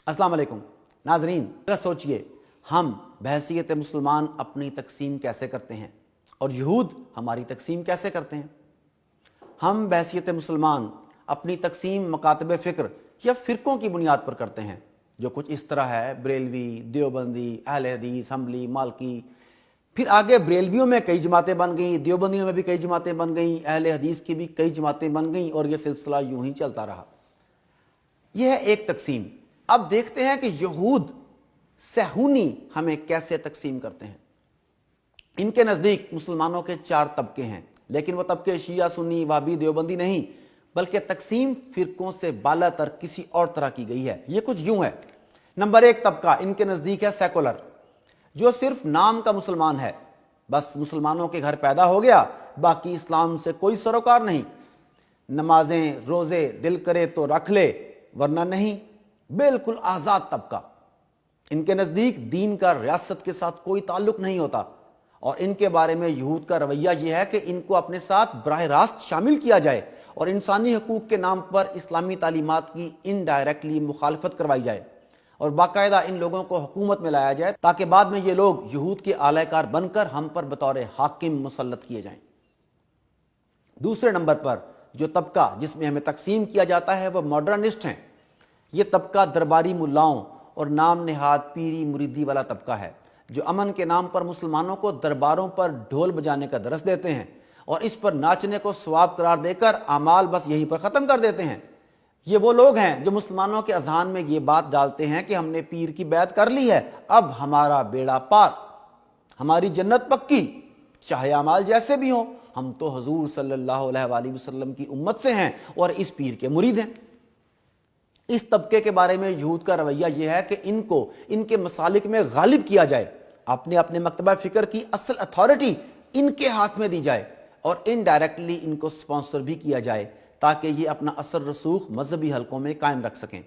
अस्सलाम वालेकुम नाजरीन, जरा सोचिए हम बहसीयत मुसलमान अपनी तकसीम कैसे करते हैं और यहूद हमारी तकसीम कैसे करते हैं। हम बहसीयत मुसलमान अपनी तकसीम मकातब फ़िक्र या फ़िरक़ों की बुनियाद पर करते हैं, जो कुछ इस तरह है: बरेलवी, देवबंदी, अहले हदीस, हम्बली, मालकी। फिर आगे बरेलवियों में कई जमातें बन गई, देवबंदियों में भी कई जमातें बन गई, अहले हदीस की भी कई जमातें बन गई और यह सिलसिला यूं ही चलता रहा। यह है एक तकसीम। अब देखते हैं कि यहूद सहूनी हमें कैसे तकसीम करते हैं। इनके नज़दीक मुसलमानों के 4 तबके हैं, लेकिन वह तबके शिया, सुन्नी, वाबी, देवबंदी नहीं, बल्कि तकसीम फ़िरक़ों से बालातर किसी और तरह की गई है। ये कुछ यूं है। नंबर 1 तबका इनके नज़दीक है सेकुलर, जो सिर्फ नाम का मुसलमान है। बस मुसलमानों के घर पैदा हो गया, बाकी इस्लाम से कोई सरोकार नहीं। नमाजें रोज़े दिल करे तो रख ले, वरना नहीं। बिल्कुल आज़ाद तबका। इनके नज़दीक दीन का रियासत के साथ कोई ताल्लुक नहीं होता और इनके बारे में यहूद का रवैया यह है कि इनको अपने साथ बराह रास्त शामिल किया जाए और इंसानी हकूक़ के नाम पर इस्लामी तालीमात की इनडायरेक्टली मुखालफत करवाई जाए और बाकायदा इन लोगों को हुकूमत में लाया जाए, ताकि बाद में ये लोग यहूद के आलाकार बनकर हम पर बतौर हाकिम मुसल्लत किए जाएं। दूसरे नंबर पर जो तबका जिसमें हमें तकसीम किया जाता है वह मॉडर्निस्ट हैं। ये तबका दरबारी मुल्लाओं और नाम नेहाद पीरी मुरीदी वाला तबका है, जो अमन के नाम पर मुसलमानों को दरबारों पर ढोल बजाने का दरस देते हैं और इस पर नाचने को सवाब करार देकर अमाल बस यहीं पर ख़त्म कर देते हैं। ये वो लोग हैं जो मुसलमानों के अज़ान में ये बात डालते हैं कि हमने पीर की बैत कर ली है, अब हमारा बेड़ा पार, हमारी जन्नत पक्की, चाहे अमाल जैसे भी हों, हम तो हुजूर सल्लल्लाहु अलैहि वसल्लम की उम्मत से हैं और इस पीर के मुरीद हैं। इस तबके के बारे में यहूद का रवैया यह है कि इनको इनके मसालिक में गालिब किया जाए, अपने अपने मकतबा फ़िक्र की असल अथॉरिटी इनके हाथ में दी जाए और इनडायरेक्टली इनको स्पॉन्सर भी किया जाए, ताकि ये अपना असर रसूख मजहबी हलकों में कायम रख सकें।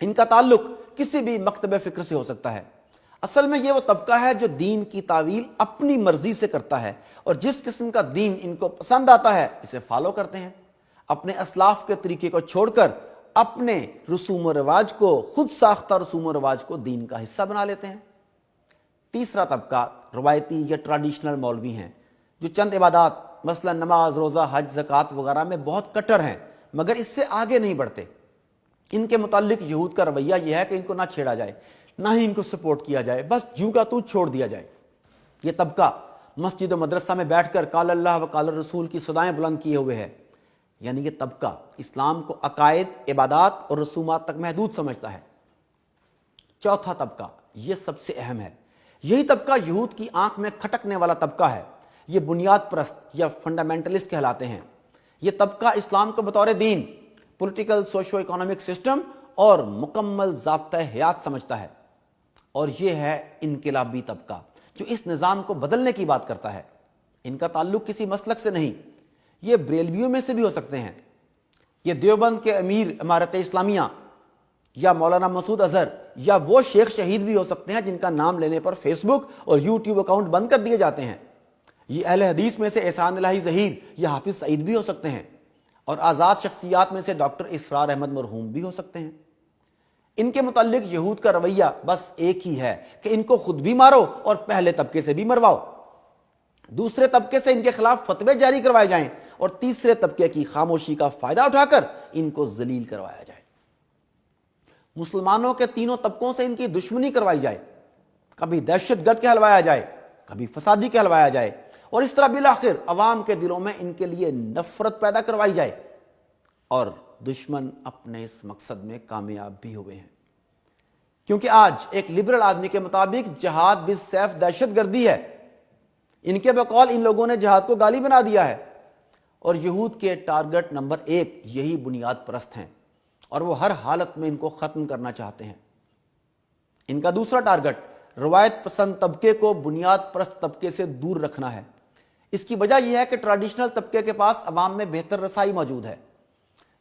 इनका ताल्लुक किसी भी मकतबा फ़िक्र से हो सकता है। असल में ये वो तबका है जो दीन की तावील अपनी मर्जी से करता है और जिस किस्म का दीन इनको पसंद आता है इसे फॉलो करते हैं। अपने असलाफ के तरीके को छोड़कर अपने रसूम व रिवाज को, खुद साख्ता रसूम व रिवाज को दीन का हिस्सा बना लेते हैं। तीसरा तबका रवायती या ट्रेडिशनल मौलवी हैं, जो चंद इबादात मसलन नमाज, रोज़ा, हज, ज़कात वगैरह में बहुत कट्टर हैं, मगर इससे आगे नहीं बढ़ते। इनके मुतालिक यहूद का रवैया यह है कि इनको ना छेड़ा जाए, ना ही इनको सपोर्ट किया जाए, बस जूं का तू छोड़ दिया जाए। यह तबका मस्जिद व मदरसा में बैठकर काल अल्लाह व काल रसूल की सदाएं बुलंद किए हुए है। यानी यह तबका इस्लाम को अकायद, इबादात और रसूमात तक महदूद समझता है। चौथा तबका, यह सबसे अहम है, यही तबका यहूद की आंख में खटकने वाला तबका है। ये बुनियाद परस्त या फंडामेंटलिस्ट कहलाते हैं। ये तबका इस्लाम को बतौर दीन, पॉलिटिकल, सोशो इकोनॉमिक सिस्टम और मुकम्मल ज़ाब्ता हयात समझता है। और ये है इनकलाबी तबका, जो इस निज़ाम को बदलने की बात करता है। इनका ताल्लुक किसी मसलक से नहीं, ये बरेलवियों में से भी हो सकते हैं। ये देवबंद के अमीर इमारत इस्लामिया या मौलाना मसूद अजहर या वो शेख शहीद भी हो सकते हैं जिनका नाम लेने पर फेसबुक और यूट्यूब अकाउंट बंद कर दिए जाते हैं। ये अहले हदीस में से एहसान इलाही ज़हीर या हाफिज सईद भी हो सकते हैं और आज़ाद शख्सियात में से डॉक्टर इसरार अहमद मरहूम भी हो सकते हैं। इनके मुताल्लिक यहूद का रवैया बस एक ही है कि इनको खुद भी मारो और पहले तबके से भी मरवाओ, दूसरे तबके से इनके खिलाफ फतवे जारी करवाए जाएं और तीसरे तबके की खामोशी का फायदा उठाकर इनको जलील करवाया जाए। मुसलमानों के तीनों तबकों से इनकी दुश्मनी करवाई जाए, कभी दहशतगर्द कहलवाया जाए, कभी फसादी कहलवाया जाए और इस तरह बिलाखिर अवाम के दिलों में इनके लिए नफरत पैदा करवाई जाए। और दुश्मन अपने इस मकसद में कामयाब भी हुए हैं, क्योंकि आज एक लिबरल आदमी के मुताबिक जहाद बिस सैफ दहशतगर्दी है। इनके बकौल इन लोगों ने जहाद को गाली बना दिया है और यहूद के टारगेट नंबर 1 यही बुनियाद परस्त हैं और वो हर हालत में इनको खत्म करना चाहते हैं। इनका दूसरा टारगेट रवायत पसंद तबके को बुनियाद परस्त तबके से दूर रखना है। इसकी वजह यह है कि ट्रेडिशनल तबके के पास अवाम में बेहतर रसाई मौजूद है।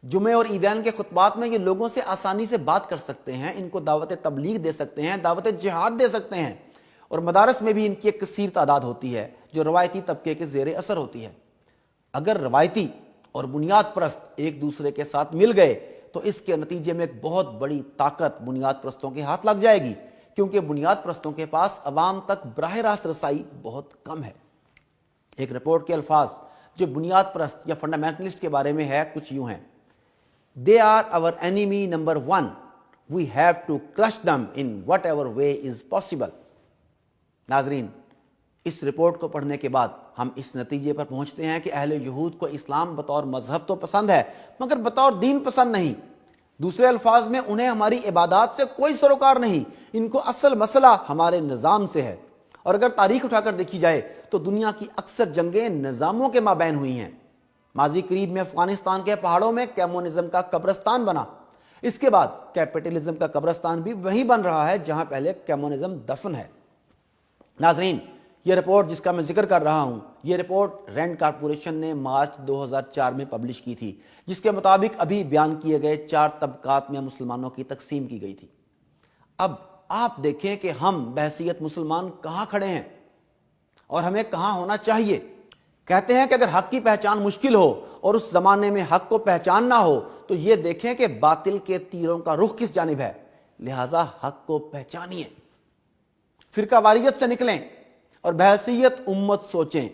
जुमे और ईदैन के खुतबात में ये लोगों से आसानी से बात कर सकते हैं, इनको दावत तबलीग दे सकते हैं, दावत जिहाद दे सकते हैं और मदारस में भी इनकी एक कसीर तादाद होती है जो रवायती तबके के ज़ेरे असर होती है। अगर रवायती और बुनियाद परस्त एक दूसरे के साथ मिल गए تو اس کے نتیجے میں ایک بہت بڑی طاقت بنیاد پرستوں کے ہاتھ لگ جائے گی، کیونکہ بنیاد پرستوں کے پاس عوام تک براہ راست رسائی بہت کم ہے۔ ایک رپورٹ کے الفاظ جو بنیاد پرست یا فنڈامنٹلسٹ کے بارے میں ہے کچھ یوں ہیں: They are our enemy number one. We have to crush them in whatever way is possible. ناظرین، اس رپورٹ کو پڑھنے کے بعد ہم اس نتیجے پر پہنچتے ہیں کہ اہل یہود کو اسلام بطور مذہب تو پسند ہے مگر بطور دین پسند نہیں۔ دوسرے الفاظ میں انہیں ہماری عبادات سے کوئی سروکار نہیں، ان کو اصل مسئلہ ہمارے نظام سے ہے۔ اور اگر تاریخ اٹھا کر دیکھی جائے تو دنیا کی اکثر جنگیں نظاموں کے مابین ہوئی ہیں۔ ماضی قریب میں افغانستان کے پہاڑوں میں کمیونزم کا قبرستان بنا، اس کے بعد کیپٹلزم کا قبرستان بھی وہیں بن رہا ہے جہاں پہلے کمیونزم دفن ہے۔ ناظرین، یہ رپورٹ جس کا میں ذکر کر رہا ہوں، یہ رپورٹ رینڈ کارپوریشن نے مارچ 2004 میں پبلش کی تھی، جس کے مطابق ابھی بیان کیے گئے 4 طبقات میں مسلمانوں کی تقسیم کی گئی تھی۔ اب آپ دیکھیں کہ ہم بحیثیت مسلمان کہاں کھڑے ہیں اور ہمیں کہاں ہونا چاہیے۔ کہتے ہیں کہ اگر حق کی پہچان مشکل ہو اور اس زمانے میں حق کو پہچاننا ہو تو یہ دیکھیں کہ باطل کے تیروں کا رخ کس جانب ہے، لہٰذا حق کو پہچانیے، فرقہ واریت سے نکلیں اور بحیثیت امت سوچیں۔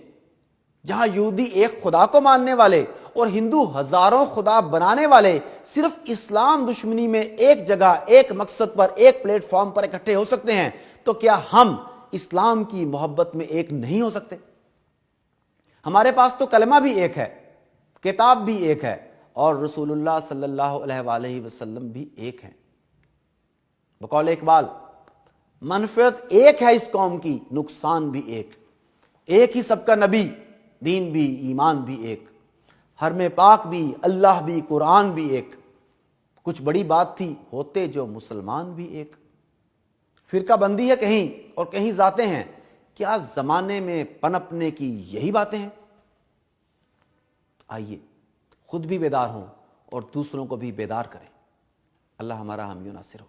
جہاں یہودی ایک خدا کو ماننے والے اور ہندو ہزاروں خدا بنانے والے صرف اسلام دشمنی میں ایک جگہ، ایک مقصد پر، ایک پلیٹ فارم پر اکٹھے ہو سکتے ہیں، تو کیا ہم اسلام کی محبت میں ایک نہیں ہو سکتے؟ ہمارے پاس تو کلمہ بھی ایک ہے، کتاب بھی ایک ہے، اور رسول اللہ صلی اللہ علیہ وآلہ وسلم بھی ایک ہیں۔ بقول اقبال، منفعت ایک ہے اس قوم کی، نقصان بھی ایک ہی سب کا نبی، دین بھی ایمان بھی ایک، حرم پاک بھی، اللہ بھی، قرآن بھی ایک، کچھ بڑی بات تھی ہوتے جو مسلمان بھی ایک۔ فرقہ بندی ہے کہیں اور کہیں ذاتیں ہیں، کیا زمانے میں پنپنے کی یہی باتیں ہیں؟ آئیے خود بھی بیدار ہوں اور دوسروں کو بھی بیدار کریں۔ اللہ ہمارا حامی و ناصر ہو۔